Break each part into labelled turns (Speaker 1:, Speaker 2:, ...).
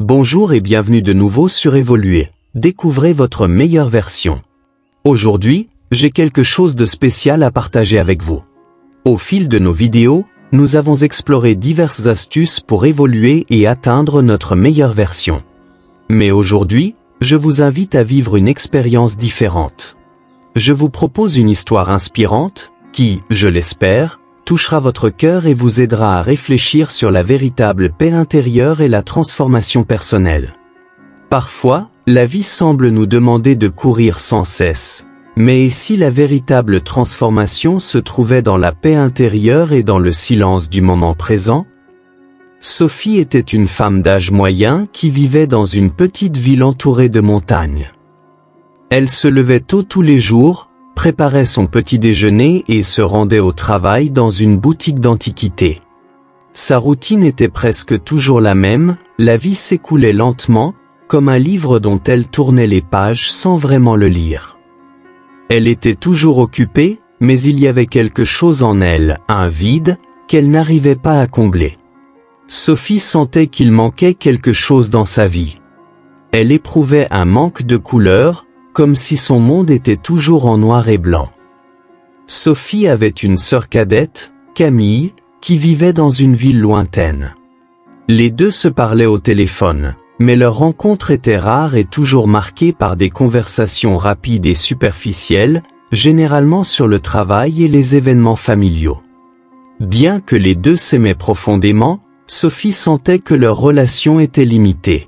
Speaker 1: Bonjour et bienvenue de nouveau sur Évoluer. Découvrez votre meilleure version. Aujourd'hui, j'ai quelque chose de spécial à partager avec vous. Au fil de nos vidéos, nous avons exploré diverses astuces pour évoluer et atteindre notre meilleure version. Mais aujourd'hui, je vous invite à vivre une expérience différente. Je vous propose une histoire inspirante, qui, je l'espère, touchera votre cœur et vous aidera à réfléchir sur la véritable paix intérieure et la transformation personnelle. Parfois, la vie semble nous demander de courir sans cesse. Mais et si la véritable transformation se trouvait dans la paix intérieure et dans le silence du moment présent? Sophie était une femme d'âge moyen qui vivait dans une petite ville entourée de montagnes. Elle se levait tôt tous les jours, préparait son petit déjeuner et se rendait au travail dans une boutique d'antiquités. Sa routine était presque toujours la même, la vie s'écoulait lentement, comme un livre dont elle tournait les pages sans vraiment le lire. Elle était toujours occupée, mais il y avait quelque chose en elle, un vide, qu'elle n'arrivait pas à combler. Sophie sentait qu'il manquait quelque chose dans sa vie. Elle éprouvait un manque de couleur, comme si son monde était toujours en noir et blanc. Sophie avait une sœur cadette, Camille, qui vivait dans une ville lointaine. Les deux se parlaient au téléphone, mais leur rencontre était rare et toujours marquée par des conversations rapides et superficielles, généralement sur le travail et les événements familiaux. Bien que les deux s'aimaient profondément, Sophie sentait que leur relation était limitée.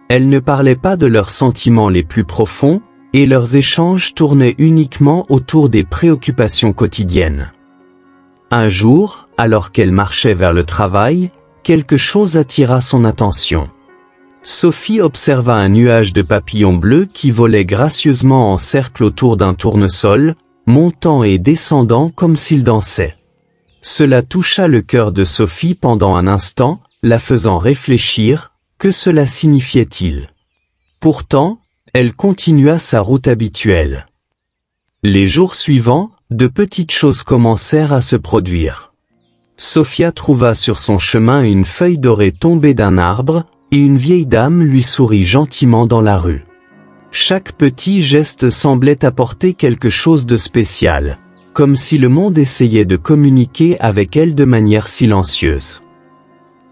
Speaker 1: Elles ne parlaient pas de leurs sentiments les plus profonds, et leurs échanges tournaient uniquement autour des préoccupations quotidiennes. Un jour, alors qu'elle marchait vers le travail, quelque chose attira son attention. Sophie observa un nuage de papillons bleus qui volaient gracieusement en cercle autour d'un tournesol, montant et descendant comme s'ils dansaient. Cela toucha le cœur de Sophie pendant un instant, la faisant réfléchir, que cela signifiait-il? Pourtant, elle continua sa route habituelle. Les jours suivants, de petites choses commencèrent à se produire. Sophia trouva sur son chemin une feuille dorée tombée d'un arbre, et une vieille dame lui sourit gentiment dans la rue. Chaque petit geste semblait apporter quelque chose de spécial, comme si le monde essayait de communiquer avec elle de manière silencieuse.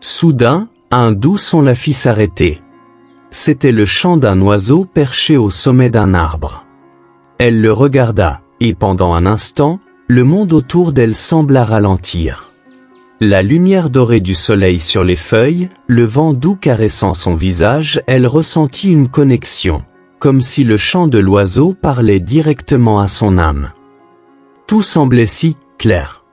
Speaker 1: Soudain, un doux son la fit s'arrêter. C'était le chant d'un oiseau perché au sommet d'un arbre. Elle le regarda, et pendant un instant, le monde autour d'elle sembla ralentir. La lumière dorée du soleil sur les feuilles, le vent doux caressant son visage, elle ressentit une connexion, comme si le chant de l'oiseau parlait directement à son âme. Tout semblait si clair.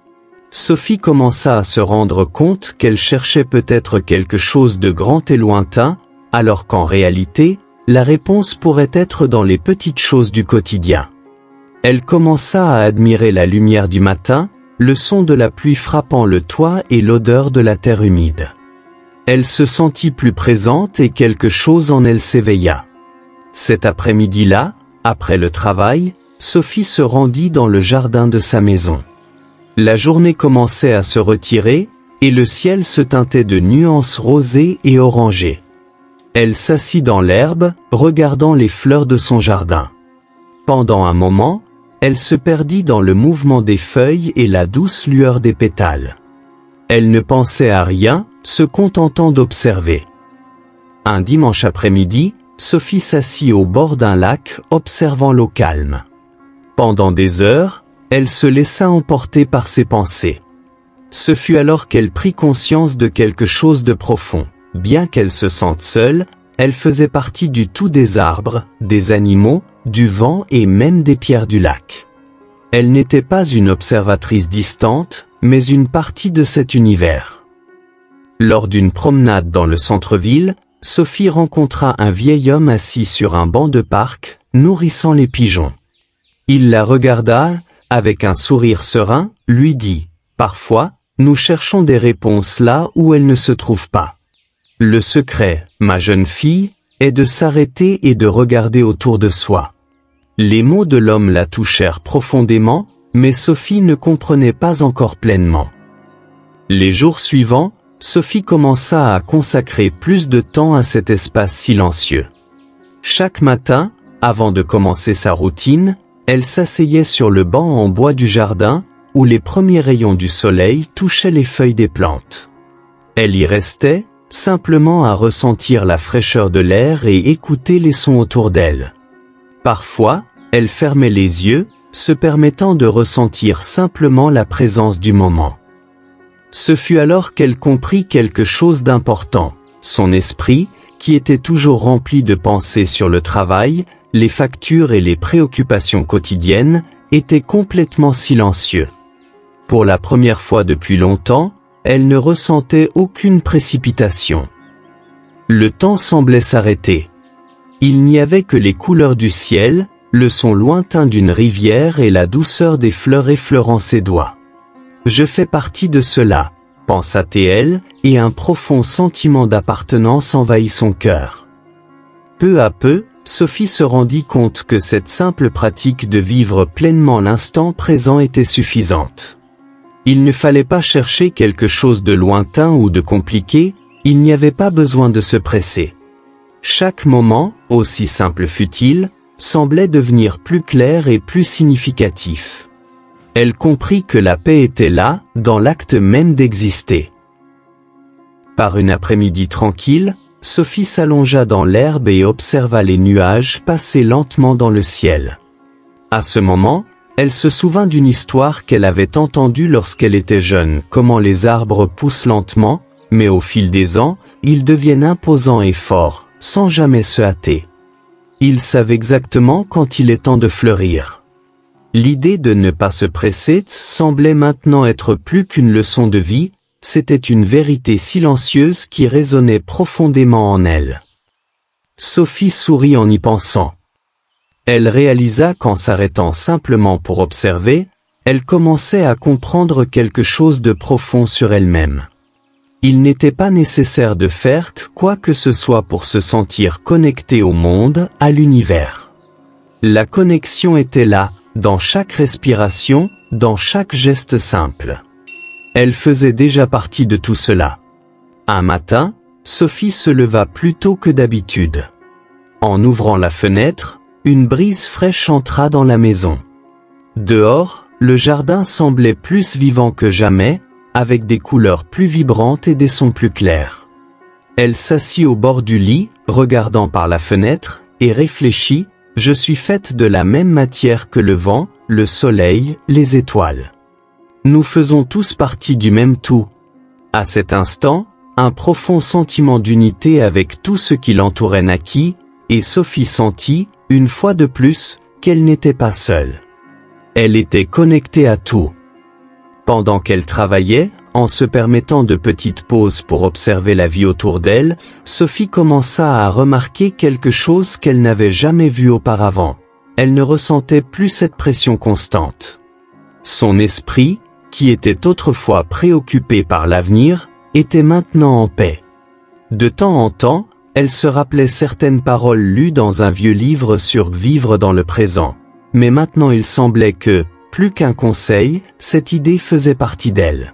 Speaker 1: Sophie commença à se rendre compte qu'elle cherchait peut-être quelque chose de grand et lointain, alors qu'en réalité, la réponse pourrait être dans les petites choses du quotidien. Elle commença à admirer la lumière du matin, le son de la pluie frappant le toit et l'odeur de la terre humide. Elle se sentit plus présente et quelque chose en elle s'éveilla. Cet après-midi-là, après le travail, Sophie se rendit dans le jardin de sa maison. La journée commençait à se retirer, et le ciel se teintait de nuances rosées et orangées. Elle s'assit dans l'herbe, regardant les fleurs de son jardin. Pendant un moment, elle se perdit dans le mouvement des feuilles et la douce lueur des pétales. Elle ne pensait à rien, se contentant d'observer. Un dimanche après-midi, Sophie s'assit au bord d'un lac, observant l'eau calme. Pendant des heures, elle se laissa emporter par ses pensées. Ce fut alors qu'elle prit conscience de quelque chose de profond. Bien qu'elle se sente seule, elle faisait partie du tout des arbres, des animaux, du vent et même des pierres du lac. Elle n'était pas une observatrice distante, mais une partie de cet univers. Lors d'une promenade dans le centre-ville, Sophie rencontra un vieil homme assis sur un banc de parc, nourrissant les pigeons. Il la regarda, avec un sourire serein, lui dit « Parfois, nous cherchons des réponses là où elles ne se trouvent pas. Le secret, ma jeune fille, est de s'arrêter et de regarder autour de soi. » Les mots de l'homme la touchèrent profondément, mais Sophie ne comprenait pas encore pleinement. Les jours suivants, Sophie commença à consacrer plus de temps à cet espace silencieux. Chaque matin, avant de commencer sa routine, elle s'asseyait sur le banc en bois du jardin, où les premiers rayons du soleil touchaient les feuilles des plantes. Elle y restait, simplement à ressentir la fraîcheur de l'air et écouter les sons autour d'elle. Parfois, elle fermait les yeux, se permettant de ressentir simplement la présence du moment. Ce fut alors qu'elle comprit quelque chose d'important. Son esprit, qui était toujours rempli de pensées sur le travail, les factures et les préoccupations quotidiennes, était complètement silencieux. Pour la première fois depuis longtemps, elle ne ressentait aucune précipitation. Le temps semblait s'arrêter. Il n'y avait que les couleurs du ciel, le son lointain d'une rivière et la douceur des fleurs effleurant ses doigts. Je fais partie de cela, pensa-t-elle, et un profond sentiment d'appartenance envahit son cœur. Peu à peu, Sophie se rendit compte que cette simple pratique de vivre pleinement l'instant présent était suffisante. Il ne fallait pas chercher quelque chose de lointain ou de compliqué, il n'y avait pas besoin de se presser. Chaque moment, aussi simple fût-il, semblait devenir plus clair et plus significatif. Elle comprit que la paix était là, dans l'acte même d'exister. Par une après-midi tranquille, Sophie s'allongea dans l'herbe et observa les nuages passer lentement dans le ciel. À ce moment, elle se souvint d'une histoire qu'elle avait entendue lorsqu'elle était jeune, comment les arbres poussent lentement, mais au fil des ans, ils deviennent imposants et forts, sans jamais se hâter. Ils savent exactement quand il est temps de fleurir. L'idée de ne pas se presser semblait maintenant être plus qu'une leçon de vie, c'était une vérité silencieuse qui résonnait profondément en elle. Sophie sourit en y pensant. Elle réalisa qu'en s'arrêtant simplement pour observer, elle commençait à comprendre quelque chose de profond sur elle-même. Il n'était pas nécessaire de faire quoi que ce soit pour se sentir connecté au monde, à l'univers. La connexion était là, dans chaque respiration, dans chaque geste simple. Elle faisait déjà partie de tout cela. Un matin, Sophie se leva plus tôt que d'habitude. En ouvrant la fenêtre, une brise fraîche entra dans la maison. Dehors, le jardin semblait plus vivant que jamais, avec des couleurs plus vibrantes et des sons plus clairs. Elle s'assit au bord du lit, regardant par la fenêtre, et réfléchit, « Je suis faite de la même matière que le vent, le soleil, les étoiles. Nous faisons tous partie du même tout. » À cet instant, un profond sentiment d'unité avec tout ce qui l'entourait naquit, et Sophie sentit, une fois de plus, qu'elle n'était pas seule. Elle était connectée à tout. Pendant qu'elle travaillait, en se permettant de petites pauses pour observer la vie autour d'elle, Sophie commença à remarquer quelque chose qu'elle n'avait jamais vu auparavant. Elle ne ressentait plus cette pression constante. Son esprit, qui était autrefois préoccupé par l'avenir, était maintenant en paix. De temps en temps, elle se rappelait certaines paroles lues dans un vieux livre sur vivre dans le présent. Mais maintenant il semblait que, plus qu'un conseil, cette idée faisait partie d'elle.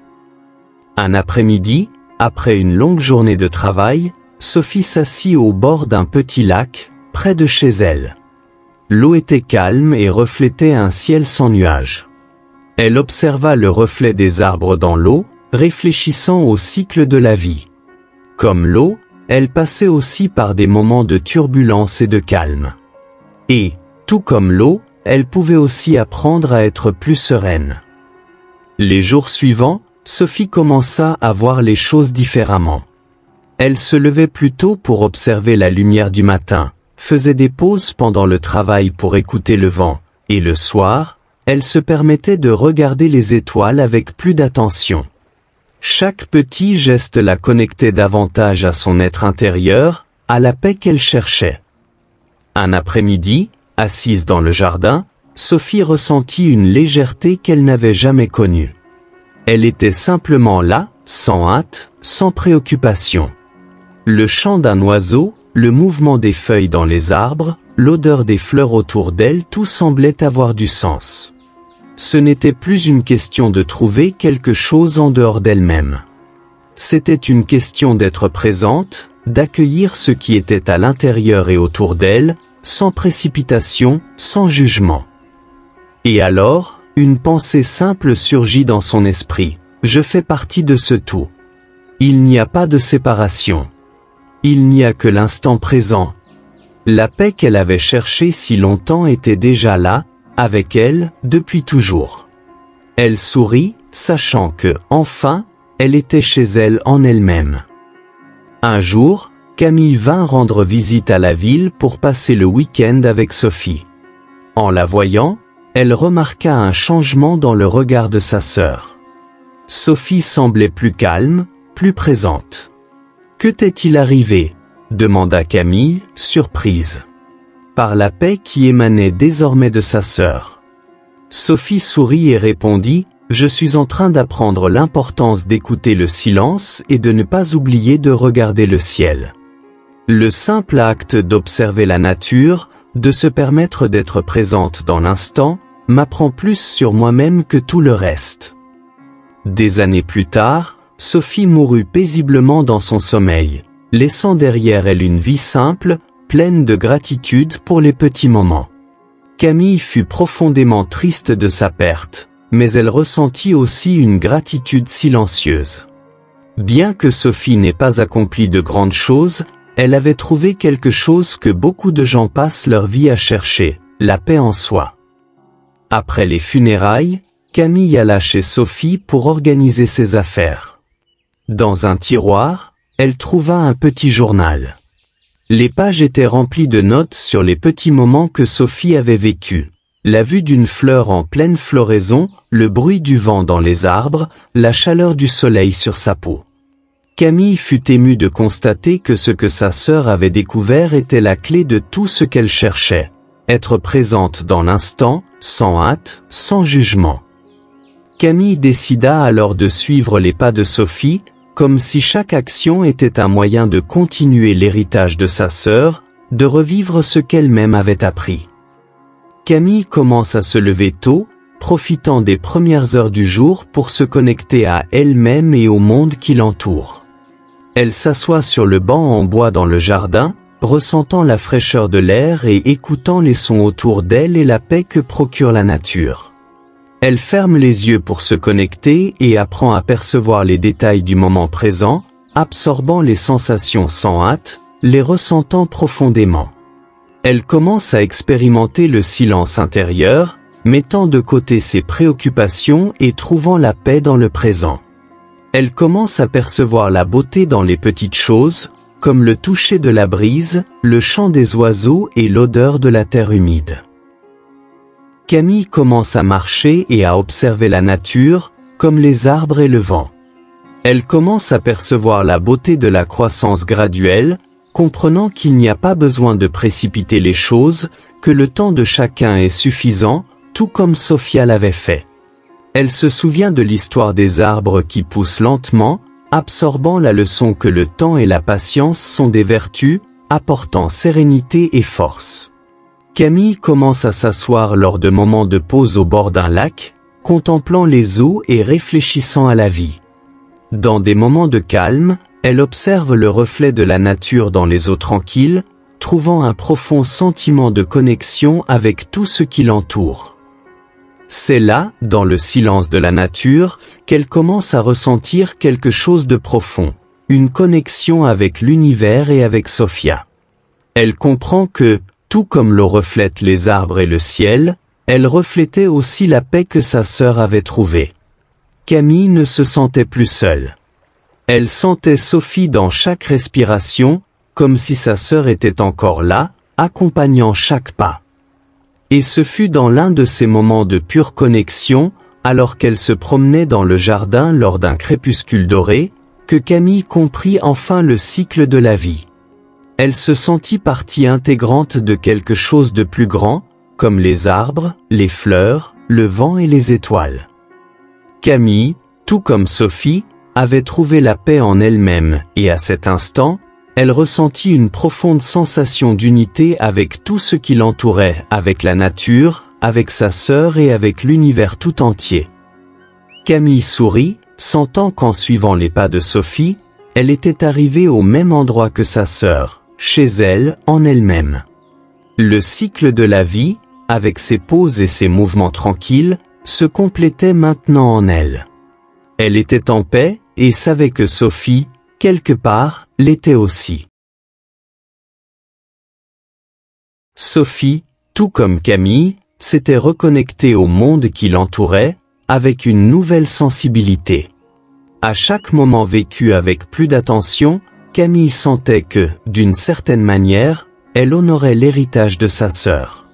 Speaker 1: Un après-midi, après une longue journée de travail, Sophie s'assit au bord d'un petit lac, près de chez elle. L'eau était calme et reflétait un ciel sans nuages. Elle observa le reflet des arbres dans l'eau, réfléchissant au cycle de la vie. Comme l'eau, elle passait aussi par des moments de turbulence et de calme. Et, tout comme l'eau, elle pouvait aussi apprendre à être plus sereine. Les jours suivants, Sophie commença à voir les choses différemment. Elle se levait plus tôt pour observer la lumière du matin, faisait des pauses pendant le travail pour écouter le vent, et le soir, elle se permettait de regarder les étoiles avec plus d'attention. Chaque petit geste la connectait davantage à son être intérieur, à la paix qu'elle cherchait. Un après-midi, assise dans le jardin, Sophie ressentit une légèreté qu'elle n'avait jamais connue. Elle était simplement là, sans hâte, sans préoccupation. Le chant d'un oiseau, le mouvement des feuilles dans les arbres, l'odeur des fleurs autour d'elle, tout semblait avoir du sens. Ce n'était plus une question de trouver quelque chose en dehors d'elle-même. c'était une question d'être présente, d'accueillir ce qui était à l'intérieur et autour d'elle, sans précipitation, sans jugement. Et alors, une pensée simple surgit dans son esprit. Je fais partie de ce tout. Il n'y a pas de séparation. Il n'y a que l'instant présent. La paix qu'elle avait cherchée si longtemps était déjà là, avec elle, depuis toujours. Elle sourit, sachant que, enfin, elle était chez elle en elle-même. Un jour, Camille vint rendre visite à la ville pour passer le week-end avec Sophie. En la voyant, elle remarqua un changement dans le regard de sa sœur. Sophie semblait plus calme, plus présente. « Que t'est-il arrivé ?» demanda Camille, surprise. Par la paix qui émanait désormais de sa sœur. Sophie sourit et répondit « Je suis en train d'apprendre l'importance d'écouter le silence et de ne pas oublier de regarder le ciel. Le simple acte d'observer la nature, de se permettre d'être présente dans l'instant, m'apprend plus sur moi-même que tout le reste. » Des années plus tard, Sophie mourut paisiblement dans son sommeil, laissant derrière elle une vie simple, pleine de gratitude pour les petits moments. Camille fut profondément triste de sa perte, mais elle ressentit aussi une gratitude silencieuse. Bien que Sophie n'ait pas accompli de grandes choses, elle avait trouvé quelque chose que beaucoup de gens passent leur vie à chercher, la paix en soi. Après les funérailles, Camille alla chez Sophie pour organiser ses affaires. Dans un tiroir, elle trouva un petit journal. Les pages étaient remplies de notes sur les petits moments que Sophie avait vécus. La vue d'une fleur en pleine floraison, le bruit du vent dans les arbres, la chaleur du soleil sur sa peau. Camille fut émue de constater que ce que sa sœur avait découvert était la clé de tout ce qu'elle cherchait. Être présente dans l'instant, sans hâte, sans jugement. Camille décida alors de suivre les pas de Sophie, comme si chaque action était un moyen de continuer l'héritage de sa sœur, de revivre ce qu'elle-même avait appris. Camille commence à se lever tôt, profitant des premières heures du jour pour se connecter à elle-même et au monde qui l'entoure. Elle s'assoit sur le banc en bois dans le jardin, ressentant la fraîcheur de l'air et écoutant les sons autour d'elle et la paix que procure la nature. Elle ferme les yeux pour se connecter et apprend à percevoir les détails du moment présent, absorbant les sensations sans hâte, les ressentant profondément. Elle commence à expérimenter le silence intérieur, mettant de côté ses préoccupations et trouvant la paix dans le présent. Elle commence à percevoir la beauté dans les petites choses, comme le toucher de la brise, le chant des oiseaux et l'odeur de la terre humide. Camille commence à marcher et à observer la nature, comme les arbres et le vent. Elle commence à percevoir la beauté de la croissance graduelle, comprenant qu'il n'y a pas besoin de précipiter les choses, que le temps de chacun est suffisant, tout comme Sophia l'avait fait. Elle se souvient de l'histoire des arbres qui poussent lentement, absorbant la leçon que le temps et la patience sont des vertus, apportant sérénité et force. Camille commence à s'asseoir lors de moments de pause au bord d'un lac, contemplant les eaux et réfléchissant à la vie. Dans des moments de calme, elle observe le reflet de la nature dans les eaux tranquilles, trouvant un profond sentiment de connexion avec tout ce qui l'entoure. C'est là, dans le silence de la nature, qu'elle commence à ressentir quelque chose de profond, une connexion avec l'univers et avec Sophia. Elle comprend que, tout comme l'eau reflète les arbres et le ciel, elle reflétait aussi la paix que sa sœur avait trouvée. Camille ne se sentait plus seule. Elle sentait Sophie dans chaque respiration, comme si sa sœur était encore là, accompagnant chaque pas. Et ce fut dans l'un de ces moments de pure connexion, alors qu'elle se promenait dans le jardin lors d'un crépuscule doré, que Camille comprit enfin le cycle de la vie. Elle se sentit partie intégrante de quelque chose de plus grand, comme les arbres, les fleurs, le vent et les étoiles. Camille, tout comme Sophie, avait trouvé la paix en elle-même, et à cet instant, elle ressentit une profonde sensation d'unité avec tout ce qui l'entourait, avec la nature, avec sa sœur et avec l'univers tout entier. Camille sourit, sentant qu'en suivant les pas de Sophie, elle était arrivée au même endroit que sa sœur, chez elle, en elle-même. Le cycle de la vie, avec ses pauses et ses mouvements tranquilles, se complétait maintenant en elle. Elle était en paix et savait que Sophie, quelque part, l'était aussi. Sophie, tout comme Camille, s'était reconnectée au monde qui l'entourait, avec une nouvelle sensibilité. À chaque moment vécu avec plus d'attention, Camille sentait que, d'une certaine manière, elle honorait l'héritage de sa sœur.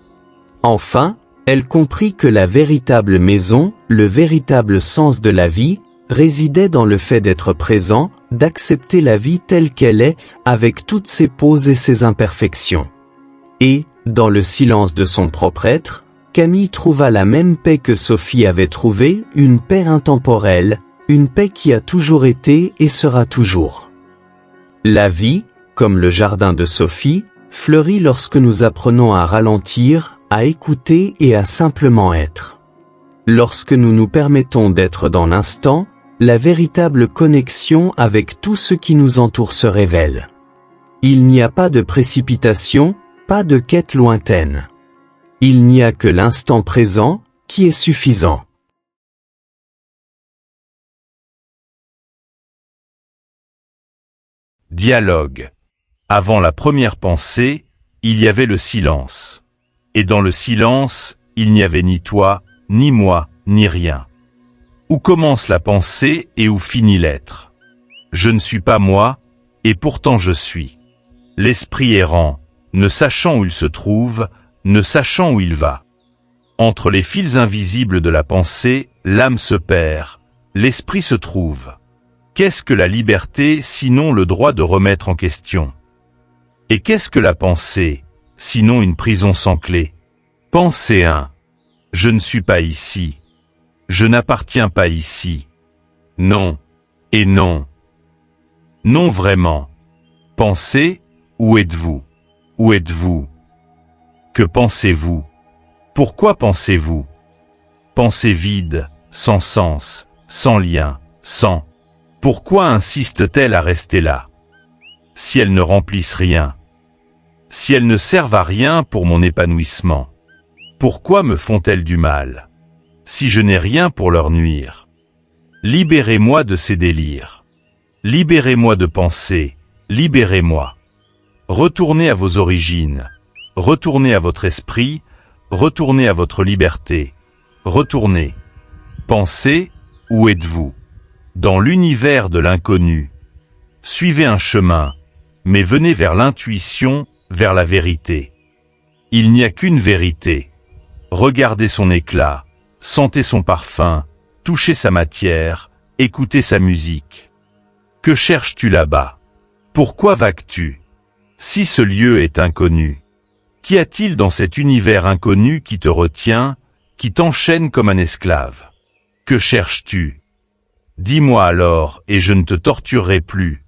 Speaker 1: Enfin, elle comprit que la véritable maison, le véritable sens de la vie, résidait dans le fait d'être présent, d'accepter la vie telle qu'elle est, avec toutes ses pauses et ses imperfections. Et, dans le silence de son propre être, Camille trouva la même paix que Sophie avait trouvée, une paix intemporelle, une paix qui a toujours été et sera toujours. La vie, comme le jardin de Sophie, fleurit lorsque nous apprenons à ralentir, à écouter et à simplement être. Lorsque nous nous permettons d'être dans l'instant, la véritable connexion avec tout ce qui nous entoure se révèle. Il n'y a pas de précipitation, pas de quête lointaine. Il n'y a que l'instant présent, qui est suffisant.
Speaker 2: Dialogue. Avant la première pensée, il y avait le silence. Et dans le silence, il n'y avait ni toi, ni moi, ni rien. Où commence la pensée et où finit l'être? Je ne suis pas moi, et pourtant je suis. L'esprit errant, ne sachant où il se trouve, ne sachant où il va. Entre les fils invisibles de la pensée, l'âme se perd, l'esprit se trouve. Qu'est-ce que la liberté, sinon le droit de remettre en question? Et qu'est-ce que la pensée, sinon une prison sans clé? Pensée 1. Je ne suis pas ici. Je n'appartiens pas ici. Non. Et non. Non vraiment. Pensez, où êtes-vous? Où êtes-vous? Que pensez-vous? Pourquoi pensez-vous? Pensée vide, sans sens, sans lien, sans. Pourquoi insiste-t-elle à rester là? Si elles ne remplissent rien. Si elles ne servent à rien pour mon épanouissement. Pourquoi me font-elles du mal? Si je n'ai rien pour leur nuire. Libérez-moi de ces délires. Libérez-moi de penser, libérez-moi. Retournez à vos origines. Retournez à votre esprit, retournez à votre liberté. Retournez. Pensez, où êtes-vous? Dans l'univers de l'inconnu. Suivez un chemin, mais venez vers l'intuition, vers la vérité. Il n'y a qu'une vérité. Regardez son éclat, sentez son parfum, touchez sa matière, écoutez sa musique. Que cherches-tu là-bas? Pourquoi vagues-tu? Si ce lieu est inconnu, qu'y a-t-il dans cet univers inconnu qui te retient, qui t'enchaîne comme un esclave? Que cherches-tu? Dis-moi alors, et je ne te torturerai plus.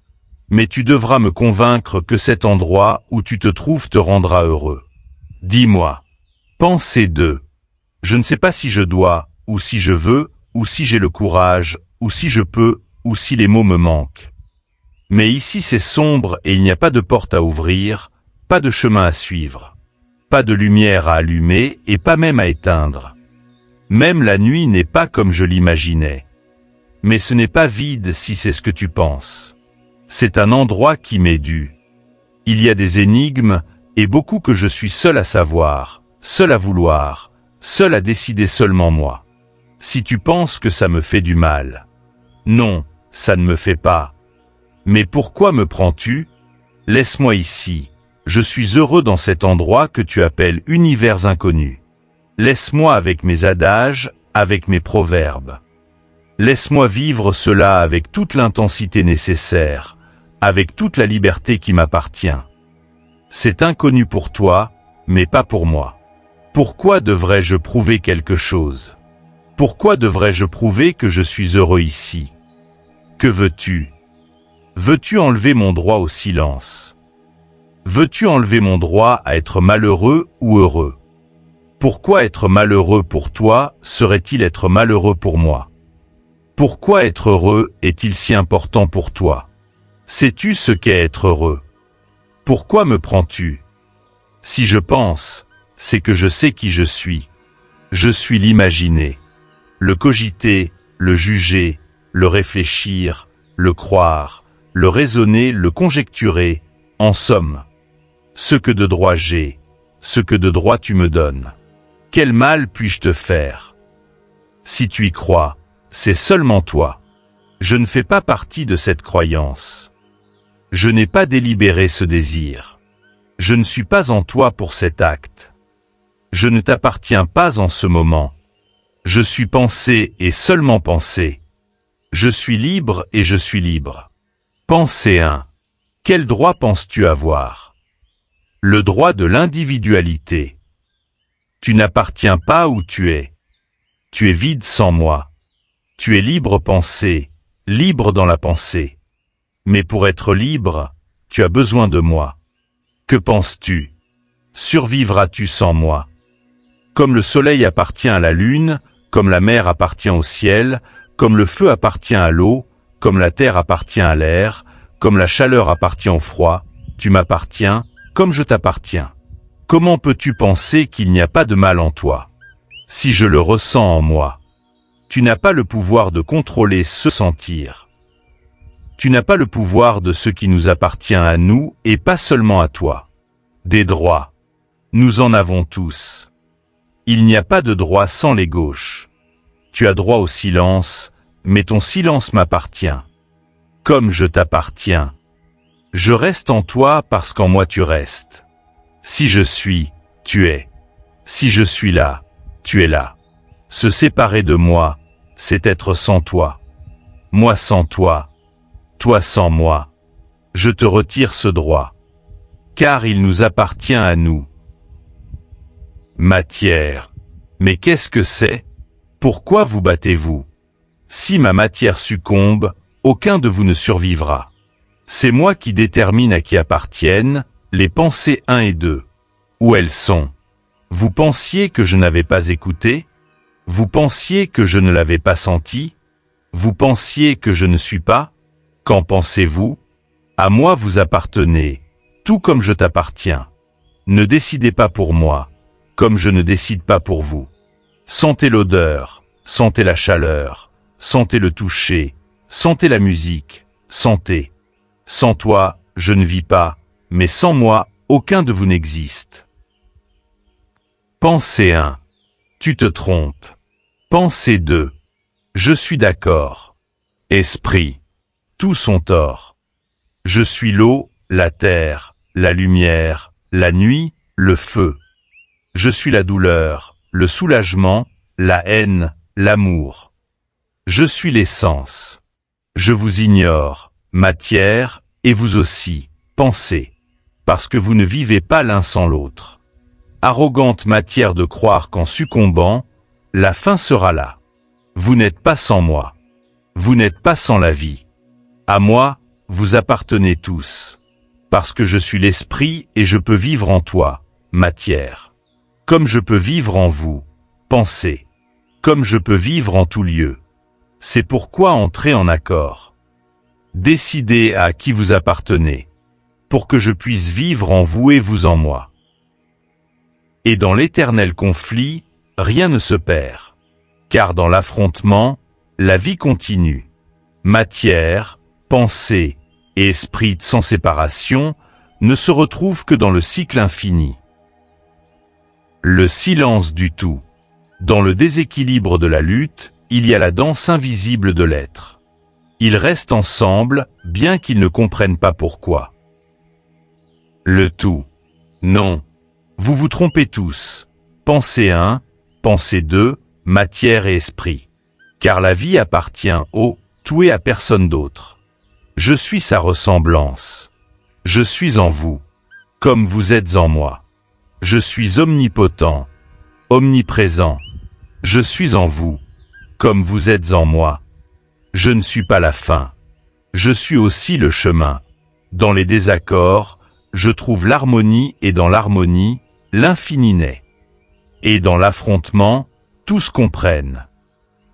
Speaker 2: Mais tu devras me convaincre que cet endroit où tu te trouves te rendra heureux. Dis-moi. Pensée 2. Je ne sais pas si je dois, ou si je veux, ou si j'ai le courage, ou si je peux, ou si les mots me manquent. Mais ici c'est sombre et il n'y a pas de porte à ouvrir, pas de chemin à suivre, pas de lumière à allumer et pas même à éteindre. Même la nuit n'est pas comme je l'imaginais. Mais ce n'est pas vide si c'est ce que tu penses. C'est un endroit qui m'est dû. Il y a des énigmes et beaucoup que je suis seul à savoir, seul à vouloir, seul à décider seulement moi. Si tu penses que ça me fait du mal. Non, ça ne me fait pas. Mais pourquoi me prends-tu? Laisse-moi ici. Je suis heureux dans cet endroit que tu appelles univers inconnu. Laisse-moi avec mes adages, avec mes proverbes. Laisse-moi vivre cela avec toute l'intensité nécessaire, avec toute la liberté qui m'appartient. C'est inconnu pour toi, mais pas pour moi. Pourquoi devrais-je prouver quelque chose? Pourquoi devrais-je prouver que je suis heureux ici? Que veux-tu? Veux-tu enlever mon droit au silence? Veux-tu enlever mon droit à être malheureux ou heureux? Pourquoi être malheureux pour toi serait-il être malheureux pour moi? Pourquoi être heureux est-il si important pour toi? Sais-tu ce qu'est être heureux? Pourquoi me prends-tu? Si je pense, c'est que je sais qui je suis. Je suis l'imaginer, le cogiter, le juger, le réfléchir, le croire, le raisonner, le conjecturer, en somme. Ce que de droit j'ai, ce que de droit tu me donnes. Quel mal puis-je te faire? Si tu y crois, c'est seulement toi. Je ne fais pas partie de cette croyance. Je n'ai pas délibéré ce désir. Je ne suis pas en toi pour cet acte. Je ne t'appartiens pas en ce moment. Je suis pensée et seulement pensée. Je suis libre et je suis libre. Pensée 1. Quel droit penses-tu avoir? Le droit de l'individualité. Tu n'appartiens pas où tu es. Tu es vide sans moi. Tu es libre pensée, libre dans la pensée. Mais pour être libre, tu as besoin de moi. Que penses-tu? Survivras-tu sans moi? Comme le soleil appartient à la lune, comme la mer appartient au ciel, comme le feu appartient à l'eau, comme la terre appartient à l'air, comme la chaleur appartient au froid, tu m'appartiens, comme je t'appartiens. Comment peux-tu penser qu'il n'y a pas de mal en toi? Si je le ressens en moi. Tu n'as pas le pouvoir de contrôler ce sentir. Tu n'as pas le pouvoir de ce qui nous appartient à nous et pas seulement à toi. Des droits. Nous en avons tous. Il n'y a pas de droit sans les gauches. Tu as droit au silence, mais ton silence m'appartient. Comme je t'appartiens. Je reste en toi parce qu'en moi tu restes. Si je suis, tu es. Si je suis là, tu es là. Se séparer de moi, c'est être sans toi. Moi sans toi. Toi sans moi. Je te retire ce droit. Car il nous appartient à nous. Matière. Mais qu'est-ce que c'est? Pourquoi vous battez-vous? Si ma matière succombe, aucun de vous ne survivra. C'est moi qui détermine à qui appartiennent les pensées 1 et 2. Où elles sont? Vous pensiez que je n'avais pas écouté? Vous pensiez que je ne l'avais pas senti? Vous pensiez que je ne suis pas? Qu'en pensez-vous? À moi vous appartenez, tout comme je t'appartiens. Ne décidez pas pour moi, comme je ne décide pas pour vous. Sentez l'odeur, sentez la chaleur, sentez le toucher, sentez la musique, sentez. Sans toi, je ne vis pas, mais sans moi, aucun de vous n'existe. Pensée 1. Tu te trompes. Pensée 2. Je suis d'accord. Esprit. Tous sont tort. Je suis l'eau, la terre, la lumière, la nuit, le feu. Je suis la douleur, le soulagement, la haine, l'amour. Je suis l'essence. Je vous ignore, matière, et vous aussi, pensée, parce que vous ne vivez pas l'un sans l'autre. Arrogante matière de croire qu'en succombant, la fin sera là. Vous n'êtes pas sans moi. Vous n'êtes pas sans la vie. À moi, vous appartenez tous, parce que je suis l'esprit et je peux vivre en toi, matière. Comme je peux vivre en vous, pensée. Comme je peux vivre en tout lieu. C'est pourquoi entrez en accord. Décidez à qui vous appartenez, pour que je puisse vivre en vous et vous en moi. Et dans l'éternel conflit, rien ne se perd, car dans l'affrontement, la vie continue. Matière, pensée et esprit sans séparation ne se retrouvent que dans le cycle infini. Le silence du tout. Dans le déséquilibre de la lutte, il y a la danse invisible de l'être. Ils restent ensemble, bien qu'ils ne comprennent pas pourquoi. Le tout. Non. Vous vous trompez tous. Pensée 1, pensée 2, matière et esprit. Car la vie appartient au tout et à personne d'autre. Je suis sa ressemblance. Je suis en vous, comme vous êtes en moi. Je suis omnipotent, omniprésent. Je suis en vous, comme vous êtes en moi. Je ne suis pas la fin. Je suis aussi le chemin. Dans les désaccords, je trouve l'harmonie et dans l'harmonie, l'infini naît. Et dans l'affrontement, tous comprennent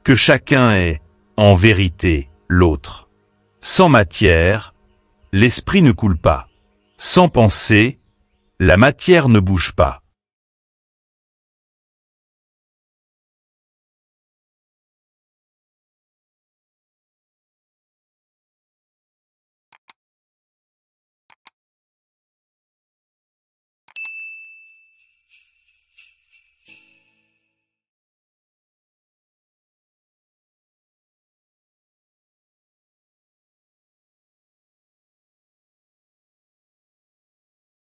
Speaker 2: que chacun est en vérité, l'autre. Sans matière, l'esprit ne coule pas. Sans pensée, la matière ne bouge pas.